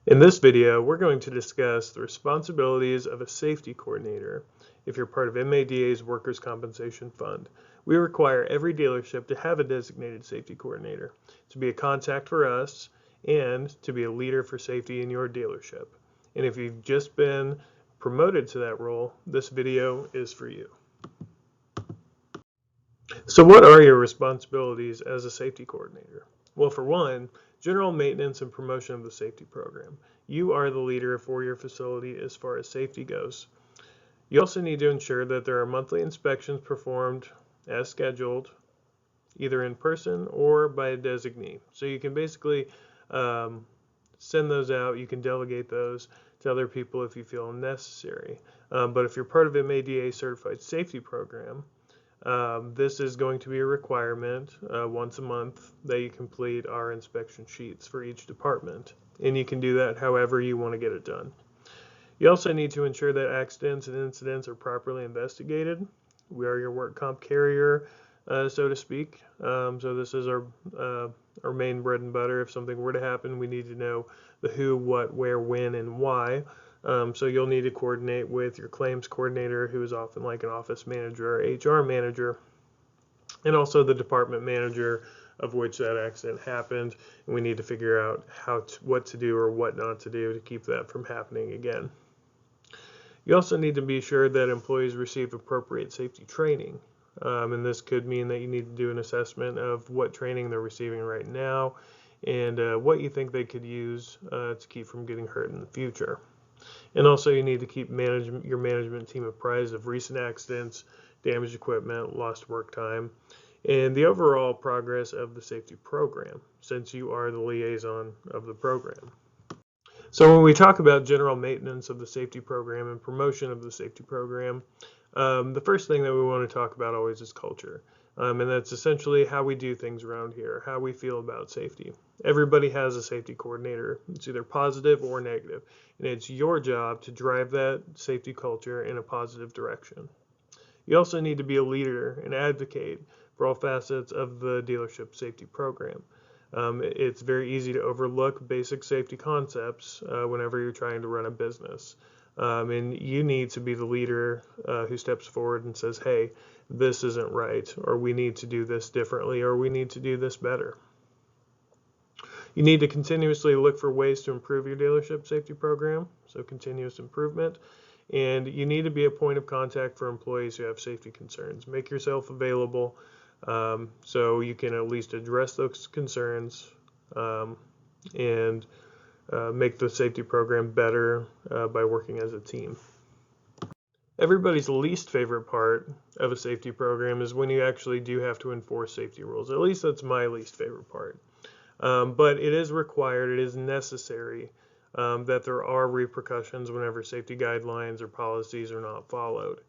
In this video, we're going to discuss the responsibilities of a safety coordinator if you're part of MADA's Workers' Compensation Fund. We require every dealership to have a designated safety coordinator, to be a contact for us, and to be a leader for safety in your dealership. And if you've just been promoted to that role, this video is for you. So what are your responsibilities as a safety coordinator? Well, for one, general maintenance and promotion of the safety program. You are the leader for your facility as far as safety goes. You also need to ensure that there are monthly inspections performed as scheduled, either in person or by a designee. So you can basically send those out. You can delegate those to other people if you feel necessary. But if you're part of a MADA certified safety program, this is going to be a requirement once a month that you complete our inspection sheets for each department. And you can do that however you want to get it done. You also need to ensure that accidents and incidents are properly investigated. We are your work comp carrier, so to speak. So this is our main bread and butter. If something were to happen, we need to know the who, what, where, when, and why. So you'll need to coordinate with your claims coordinator, who is often like an office manager or HR manager, and also the department manager of which that accident happened. And we need to figure out what to do or what not to do to keep that from happening again. You also need to be sure that employees receive appropriate safety training. And this could mean that you need to do an assessment of what training they're receiving right now and what you think they could use to keep from getting hurt in the future. And also you need to keep your management team apprised of recent accidents, damaged equipment, lost work time, and the overall progress of the safety program, since you are the liaison of the program. So when we talk about general maintenance of the safety program and promotion of the safety program, the first thing that we want to talk about always is culture. And that's essentially how we do things around here, how we feel about safety. Everybody has a safety coordinator. It's either positive or negative, and it's your job to drive that safety culture in a positive direction. You also need to be a leader and advocate for all facets of the dealership safety program. It's very easy to overlook basic safety concepts whenever you're trying to run a business. And you need to be the leader who steps forward and says, hey, this isn't right, or we need to do this differently, or we need to do this better. You need to continuously look for ways to improve your dealership safety program, so continuous improvement. And you need to be a point of contact for employees who have safety concerns. Make yourself available so you can at least address those concerns and make the safety program better by working as a team. Everybody's least favorite part of a safety program is when you actually do have to enforce safety rules. At least that's my least favorite part. But it is required, it is necessary that there are repercussions whenever safety guidelines or policies are not followed.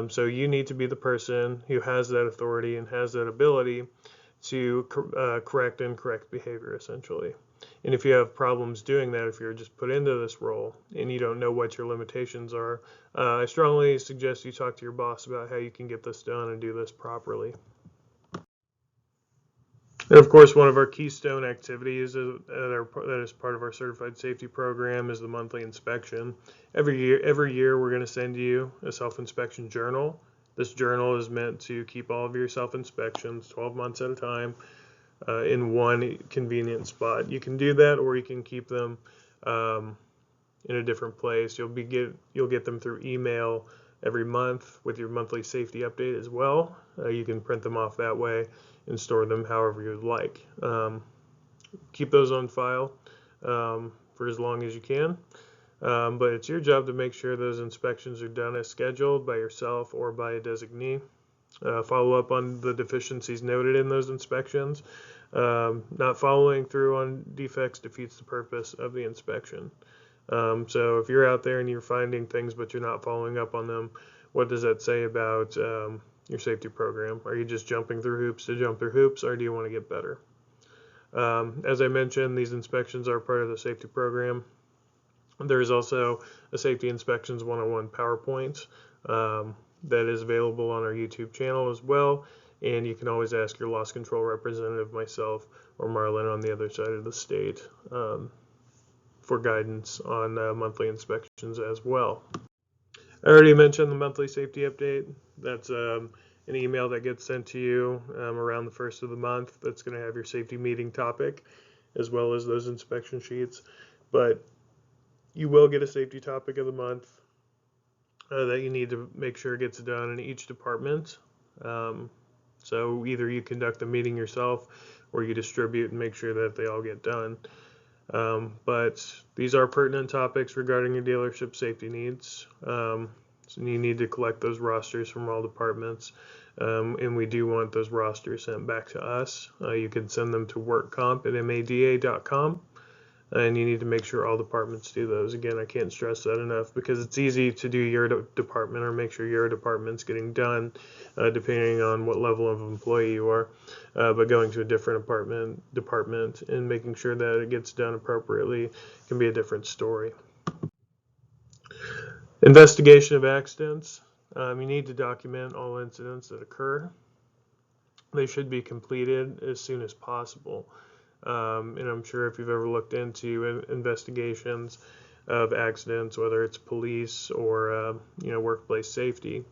So you need to be the person who has that authority and has that ability to correct incorrect behavior, essentially. And if you have problems doing that, if you're just put into this role and you don't know what your limitations are, I strongly suggest you talk to your boss about how you can get this done and do this properly. And of course, one of our keystone activities that is part of our certified safety program is the monthly inspection. Every year we're going to send you a self-inspection journal. This journal is meant to keep all of your self-inspections 12 months at a time in one convenient spot. You can do that, or you can keep them in a different place. You'll get them through email every month with your monthly safety update as well. You can print them off that way and store them however you'd like. Keep those on file for as long as you can. But it's your job to make sure those inspections are done as scheduled by yourself or by a designee. Follow up on the deficiencies noted in those inspections. Not following through on defects defeats the purpose of the inspection. So if you're out there and you're finding things but you're not following up on them, what does that say about your safety program? Are you just jumping through hoops to jump through hoops, or do you want to get better? As I mentioned, these inspections are part of the safety program. There is also a Safety Inspections 101 PowerPoint that is available on our YouTube channel as well, and you can always ask your loss control representative, myself, or Marlon on the other side of the state. for guidance on monthly inspections as well. I already mentioned the monthly safety update. That's an email that gets sent to you around the first of the month. That's going to have your safety meeting topic as well as those inspection sheets. But you will get a safety topic of the month that you need to make sure gets done in each department. So either you conduct the meeting yourself or you distribute and make sure that they all get done. But these are pertinent topics regarding your dealership safety needs. So you need to collect those rosters from all departments. And we do want those rosters sent back to us. You can send them to workcomp@mada.com. And you need to make sure all departments do those. Again, I can't stress that enough because it's easy to do your department or make sure your department's getting done depending on what level of employee you are. But going to a different department and making sure that it gets done appropriately can be a different story. Investigation of accidents. You need to document all incidents that occur. They should be completed as soon as possible. And I'm sure if you've ever looked into investigations of accidents, whether it's police or workplace safety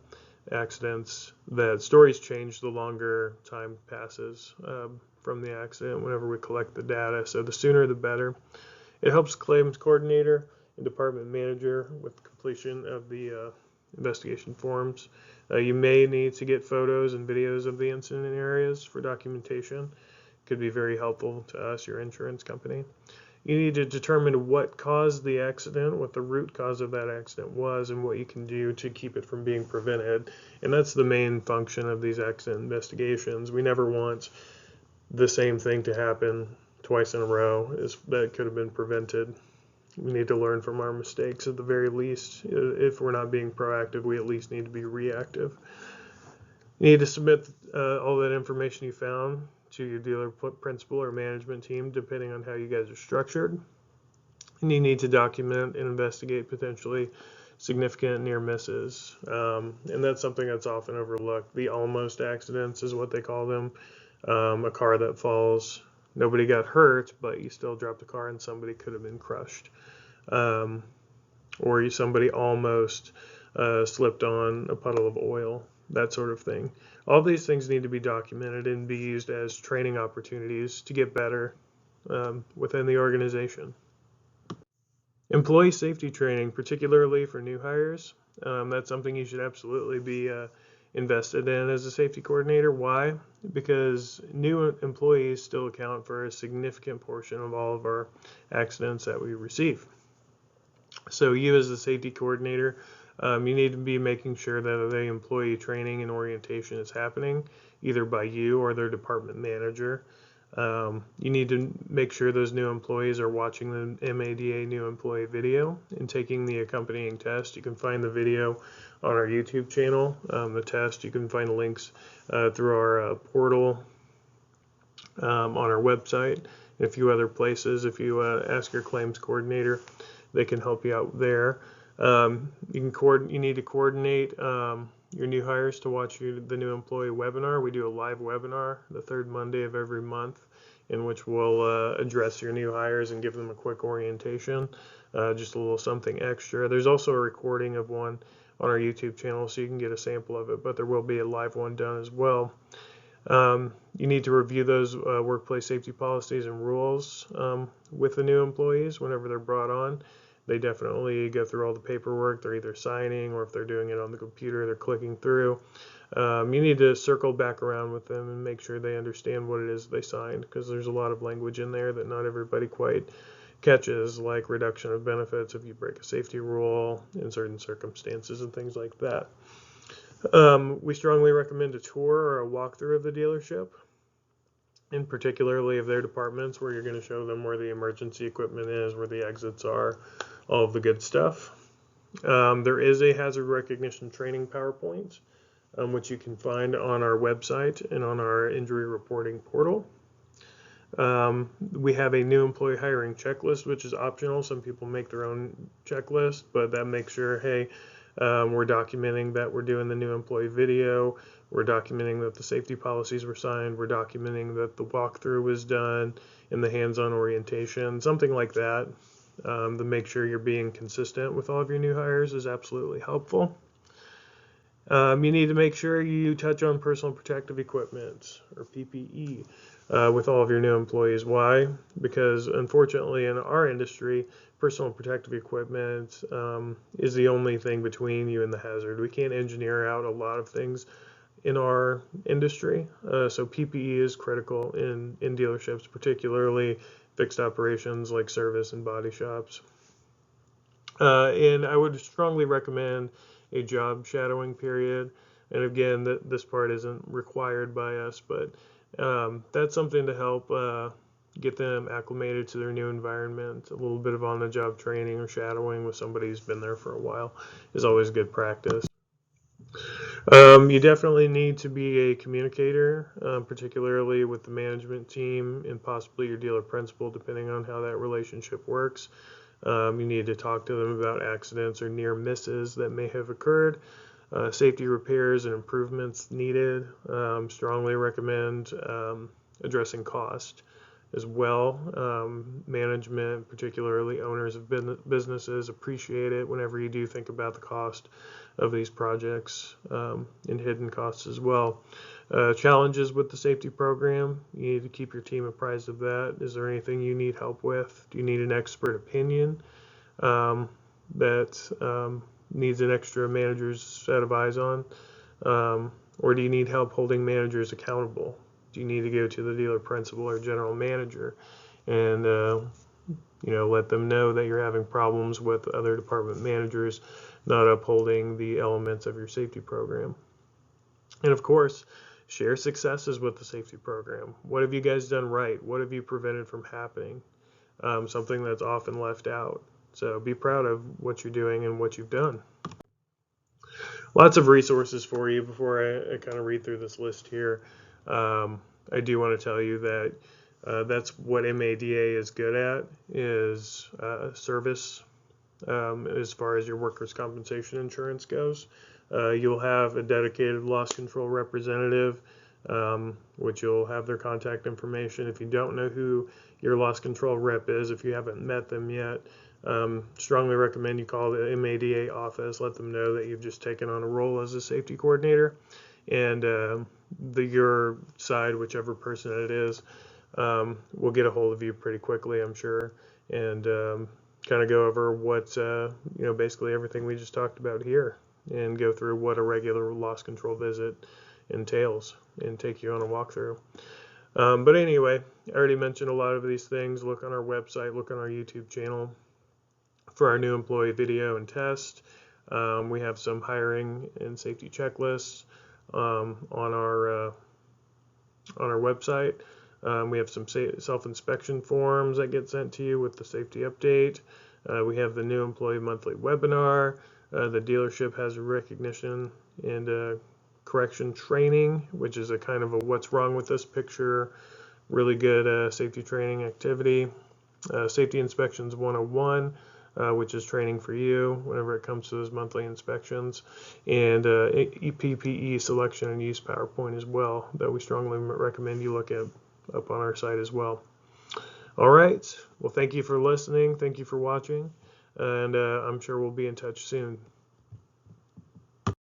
accidents, that stories change the longer time passes from the accident whenever we collect the data. So the sooner the better. It helps claims coordinator and department manager with completion of the investigation forms. You may need to get photos and videos of the incident areas for documentation. Could be very helpful to us, your insurance company. You need to determine what caused the accident, what the root cause of that accident was, and what you can do to keep it from being prevented. And that's the main function of these accident investigations. We never want the same thing to happen twice in a row that could have been prevented. We need to learn from our mistakes at the very least. If we're not being proactive, we at least need to be reactive. You need to submit all that information you found to your dealer principal or management team, depending on how you guys are structured. And you need to document and investigate potentially significant near misses. And that's something that's often overlooked. The almost accidents is what they call them. A car that falls, nobody got hurt, but you still dropped the car and somebody could have been crushed. Or somebody almost slipped on a puddle of oil, that sort of thing. All these things need to be documented and be used as training opportunities to get better within the organization. Employee safety training, particularly for new hires, that's something you should absolutely be invested in as a safety coordinator. Why? Because new employees still account for a significant portion of all of our accidents that we receive. So you as the safety coordinator, you need to be making sure that the employee training and orientation is happening either by you or their department manager. You need to make sure those new employees are watching the MADA new employee video and taking the accompanying test. You can find the video on our YouTube channel, the test. You can find links through our portal on our website and a few other places. If you ask your claims coordinator, they can help you out there. You need to coordinate your new hires to watch the new employee webinar. We do a live webinar the third Monday of every month in which we'll address your new hires and give them a quick orientation, just a little something extra. There's also a recording of one on our YouTube channel so you can get a sample of it, but there will be a live one done as well. You need to review those workplace safety policies and rules with the new employees whenever they're brought on. They definitely go through all the paperwork. They're either signing, or if they're doing it on the computer, they're clicking through. You need to circle back around with them and make sure they understand what it is they signed, because there's a lot of language in there that not everybody quite catches, like reduction of benefits if you break a safety rule in certain circumstances and things like that. We strongly recommend a tour or a walkthrough of the dealership, and particularly of their departments, where you're going to show them where the emergency equipment is, where the exits are, all of the good stuff. There is a hazard recognition training PowerPoint, which you can find on our website and on our injury reporting portal. We have a new employee hiring checklist, which is optional. Some people make their own checklist, but that makes sure, hey, we're documenting that we're doing the new employee video. We're documenting that the safety policies were signed. We're documenting that the walkthrough was done and the hands-on orientation, something like that. To make sure you're being consistent with all of your new hires is absolutely helpful. You need to make sure you touch on personal protective equipment, or PPE, with all of your new employees. Why? Because unfortunately in our industry, personal protective equipment is the only thing between you and the hazard. We can't engineer out a lot of things in our industry, so PPE is critical in dealerships, particularly fixed operations like service and body shops. And I would strongly recommend a job shadowing period. And again, this part isn't required by us, but that's something to help get them acclimated to their new environment. A little bit of on-the-job training or shadowing with somebody who's been there for a while is always good practice. You definitely need to be a communicator, particularly with the management team and possibly your dealer principal, depending on how that relationship works. You need to talk to them about accidents or near misses that may have occurred, safety repairs and improvements needed. Strongly recommend addressing cost as well. Management, particularly owners of businesses, appreciate it whenever you do think about the cost of these projects and hidden costs as well. Challenges with the safety program, you need to keep your team apprised of that. Is there anything you need help with? Do you need an expert opinion that needs an extra manager's set of eyes on? Or do you need help holding managers accountable? Do you need to go to the dealer principal or general manager and let them know that you're having problems with other department managers not upholding the elements of your safety program? And of course, share successes with the safety program. What have you guys done right? What have you prevented from happening? Something that's often left out. So be proud of what you're doing and what you've done. Lots of resources for you before I kind of read through this list here. I do want to tell you that that's what MADA is good at, is service as far as your workers' compensation insurance goes. You'll have a dedicated loss control representative, which you'll have their contact information. If you don't know who your loss control rep is, if you haven't met them yet, strongly recommend you call the MADA office, let them know that you've just taken on a role as a safety coordinator, and your side, whichever person it is, will get a hold of you pretty quickly, I'm sure, and kind of go over what, basically everything we just talked about here, and go through what a regular loss control visit entails and take you on a walkthrough. But anyway, I already mentioned a lot of these things. Look on our website, look on our YouTube channel for our new employee video and test. We have some hiring and safety checklists on our website. We have some self-inspection forms that get sent to you with the safety update. We have the new employee monthly webinar. The dealership has a recognition and correction training, which is a kind of a what's wrong with this picture, really good safety training activity. Safety Inspections 101, which is training for you whenever it comes to those monthly inspections, and PPE selection and use PowerPoint as well, that we strongly recommend you look at up on our site as well. All right, well, thank you for listening, thank you for watching, and I'm sure we'll be in touch soon.